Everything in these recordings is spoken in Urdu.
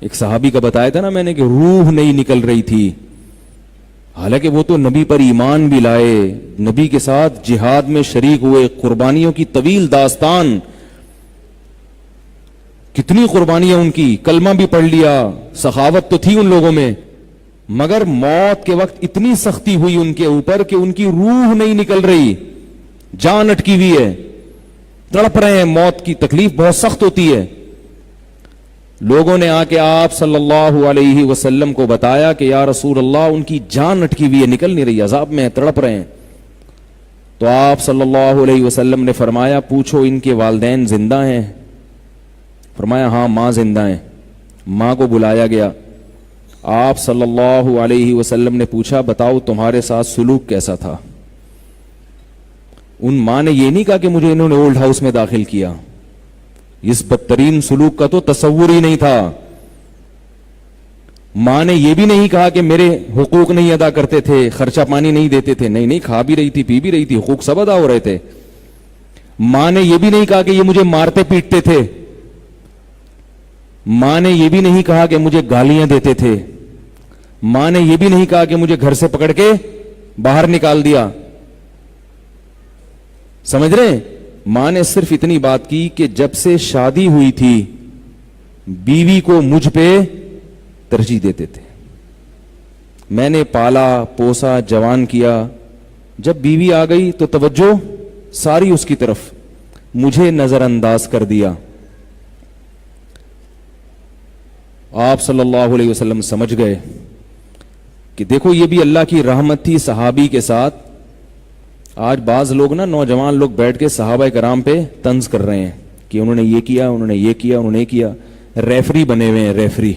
ایک صحابی کا بتایا تھا نا میں نے کہ روح نہیں نکل رہی تھی، حالانکہ وہ تو نبی پر ایمان بھی لائے، نبی کے ساتھ جہاد میں شریک ہوئے، قربانیوں کی طویل داستان، کتنی قربانیاں ان کی، کلمہ بھی پڑھ لیا، سخاوت تو تھی ان لوگوں میں، مگر موت کے وقت اتنی سختی ہوئی ان کے اوپر کہ ان کی روح نہیں نکل رہی، جان اٹکی ہوئی ہے، تڑپ رہے ہیں، موت کی تکلیف بہت سخت ہوتی ہے۔ لوگوں نے آ کے آپ صلی اللہ علیہ وسلم کو بتایا کہ یا رسول اللہ ان کی جان اٹکی ہوئی ہے، نکل نہیں رہی، عذاب میں تڑپ رہے ہیں۔ تو آپ صلی اللہ علیہ وسلم نے فرمایا پوچھو ان کے والدین زندہ ہیں؟ فرمایا ہاں ماں زندہ ہیں۔ ماں کو بلایا گیا، آپ صلی اللہ علیہ وسلم نے پوچھا بتاؤ تمہارے ساتھ سلوک کیسا تھا؟ ان ماں نے یہ نہیں کہا کہ مجھے انہوں نے اولڈ ہاؤس میں داخل کیا، اس بدترین سلوک کا تو تصور ہی نہیں تھا۔ ماں نے یہ بھی نہیں کہا کہ میرے حقوق نہیں ادا کرتے تھے، خرچہ پانی نہیں دیتے تھے، نہیں کھا بھی رہی تھی، پی بھی رہی تھی، حقوق سب ادا ہو رہے تھے۔ ماں نے یہ بھی نہیں کہا کہ یہ مجھے مارتے پیٹتے تھے، ماں نے یہ بھی نہیں کہا کہ مجھے گالیاں دیتے تھے، ماں نے یہ بھی نہیں کہا کہ مجھے گھر سے پکڑ کے باہر نکال دیا۔ سمجھ رہے ہیں؟ ماں نے صرف اتنی بات کی کہ جب سے شادی ہوئی تھی بیوی کو مجھ پہ ترجیح دیتے تھے، میں نے پالا پوسا جوان کیا، جب بیوی آ گئی تو توجہ ساری اس کی طرف، مجھے نظر انداز کر دیا۔ آپ صلی اللہ علیہ وسلم سمجھ گئے کہ دیکھو یہ بھی اللہ کی رحمت تھی صحابی کے ساتھ۔ آج بعض لوگ نا نوجوان لوگ بیٹھ کے صحابہ کرام پہ طنز کر رہے ہیں کہ انہوں نے یہ کیا، انہوں نے یہ کیا، انہوں نے یہ کیا، ریفری بنے ہوئے ہیں، ریفری۔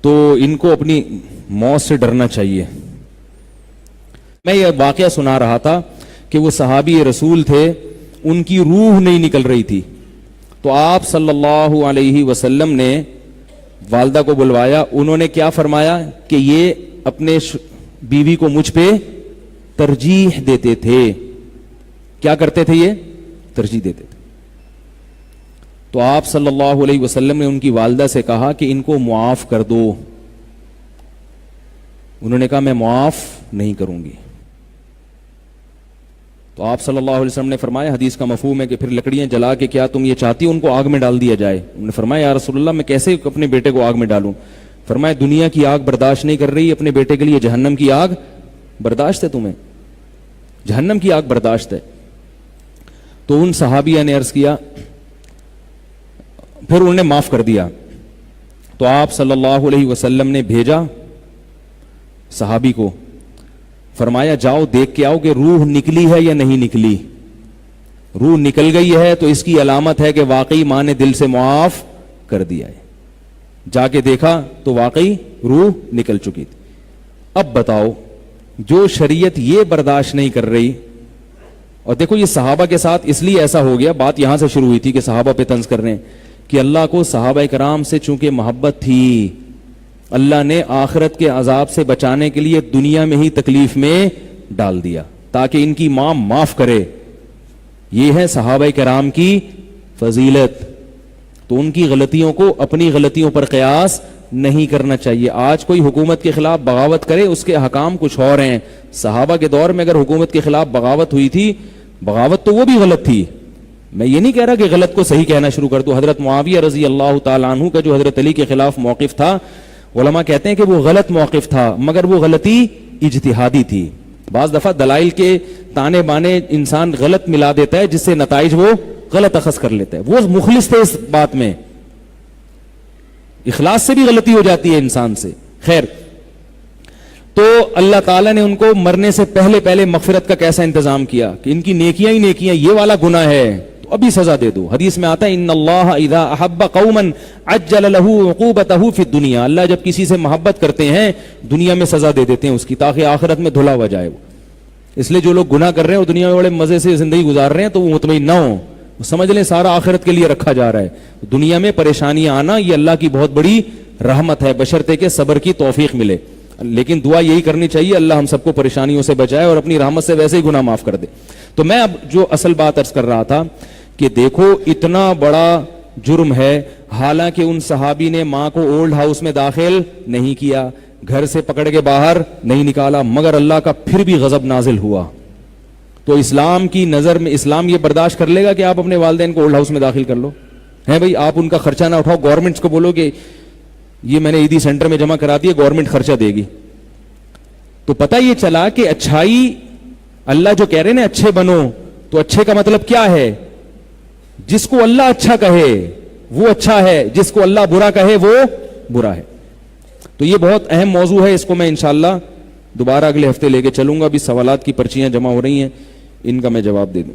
تو ان کو اپنی موت سے ڈرنا چاہیے۔ میں یہ واقعہ سنا رہا تھا کہ وہ صحابی رسول تھے، ان کی روح نہیں نکل رہی تھی، تو آپ صلی اللہ علیہ وسلم نے والدہ کو بلوایا، انہوں نے کیا فرمایا کہ یہ اپنے بیوی کو مجھ پہ ترجیح دیتے تھے۔ کیا کرتے تھے؟ یہ ترجیح دیتے تھے۔ تو آپ صلی اللہ علیہ وسلم نے ان کی والدہ سے کہا کہ ان کو معاف کر دو۔ انہوں نے کہا میں معاف نہیں کروں گی۔ تو آپ صلی اللہ علیہ وسلم نے فرمایا، حدیث کا مفہوم ہے کہ پھر لکڑیاں جلا کے کیا تم یہ چاہتی ہو ان کو آگ میں ڈال دیا جائے؟ انہوں نے فرمایا یا رسول اللہ میں کیسے اپنے بیٹے کو آگ میں ڈالوں؟ فرمایا دنیا کی آگ برداشت نہیں کر رہی، اپنے بیٹے کے لیے جہنم کی آگ برداشت ہے، تمہیں جہنم کی آگ برداشت ہے۔ تو ان صحابیہ نے عرض کیا، پھر انہوں نے معاف کر دیا۔ تو آپ صلی اللہ علیہ وسلم نے بھیجا صحابی کو، فرمایا جاؤ دیکھ کے آؤ کہ روح نکلی ہے یا نہیں نکلی۔ روح نکل گئی ہے تو اس کی علامت ہے کہ واقعی ماں نے دل سے معاف کر دیا ہے۔ جا کے دیکھا تو واقعی روح نکل چکی تھی۔ اب بتاؤ جو شریعت یہ برداشت نہیں کر رہی، اور دیکھو یہ صحابہ کے ساتھ اس لیے ایسا ہو گیا، بات یہاں سے شروع ہوئی تھی کہ صحابہ پہ طنز کر رہے ہیں کہ اللہ کو صحابہ کرام سے چونکہ محبت تھی، اللہ نے آخرت کے عذاب سے بچانے کے لیے دنیا میں ہی تکلیف میں ڈال دیا تاکہ ان کی ماں معاف کرے۔ یہ ہے صحابہ کرام کی فضیلت۔ تو ان کی غلطیوں کو اپنی غلطیوں پر قیاس نہیں کرنا چاہیے۔ آج کوئی حکومت کے خلاف بغاوت کرے، اس کے حکام کچھ اور ہیں۔ صحابہ کے دور میں اگر حکومت کے خلاف بغاوت ہوئی تھی، بغاوت تو وہ بھی غلط تھی، میں یہ نہیں کہہ رہا کہ غلط کو صحیح کہنا شروع کر دو۔ حضرت معاویہ رضی اللہ تعالیٰ عنہ کا جو حضرت علی کے خلاف موقف تھا، علماء کہتے ہیں کہ وہ غلط موقف تھا، مگر وہ غلطی اجتہادی تھی۔ بعض دفعہ دلائل کے تانے بانے انسان غلط ملا دیتا ہے، جس سے نتائج وہ غلط اخذ کر لیتا ہے۔ وہ مخلص تھے اس بات میں، اخلاص سے بھی غلطی ہو جاتی ہے انسان سے۔ خیر، تو اللہ تعالیٰ نے ان کو مرنے سے پہلے مغفرت کا کیسا انتظام کیا کہ ان کی نیکیاں ہی نیکیاں، یہ والا گناہ ہے تو ابھی سزا دے دو۔ حدیث میں آتا ہے ان اللہ اذا احب قوما عجل له عقوبته فی الدنیا، اللہ جب کسی سے محبت کرتے ہیں دنیا میں سزا دے دیتے ہیں اس کی، تاکہ آخرت میں دھلا ہو جائے وہ۔ اس لیے جو لوگ گناہ کر رہے ہیں اور دنیا میں بڑے مزے سے زندگی گزار رہے ہیں تو وہ مطمئن نہ ہوں، سمجھ لیں سارا آخرت کے لیے رکھا جا رہا ہے۔ دنیا میں پریشانیاں آنا یہ اللہ کی بہت بڑی رحمت ہے، بشرطے کہ صبر کی توفیق ملے۔ لیکن دعا یہی کرنی چاہیے اللہ ہم سب کو پریشانیوں سے بچائے اور اپنی رحمت سے ویسے ہی گناہ معاف کر دے. تو میں اب جو اصل بات عرض کر رہا تھا کہ دیکھو اتنا بڑا جرم ہے, حالانکہ ان صحابی نے ماں کو اولڈ ہاؤس میں داخل نہیں کیا, گھر سے پکڑ کے باہر نہیں نکالا, مگر اللہ کا پھر بھی غضب نازل ہوا. تو اسلام کی نظر میں اسلام یہ برداشت کر لے گا کہ آپ اپنے والدین کو اولڈ ہاؤس میں داخل کر لو؟ ہے بھائی, آپ ان کا خرچہ نہ اٹھاؤ, گورنمنٹ کو بولو کہ یہ میں نے عیدی سینٹر میں جمع کرا دی ہے, گورنمنٹ خرچہ دے گی. تو پتہ یہ چلا کہ اچھائی, اللہ جو کہہ رہے ہیں اچھے بنو, تو اچھے کا مطلب کیا ہے؟ جس کو اللہ اچھا کہے وہ اچھا ہے, جس کو اللہ برا کہے وہ برا ہے. تو یہ بہت اہم موضوع ہے, اس کو میں انشاءاللہ دوبارہ اگلے ہفتے لے کے چلوں گا. ابھی سوالات کی پرچیاں جمع ہو رہی ہیں, ان کا میں جواب دے دوں.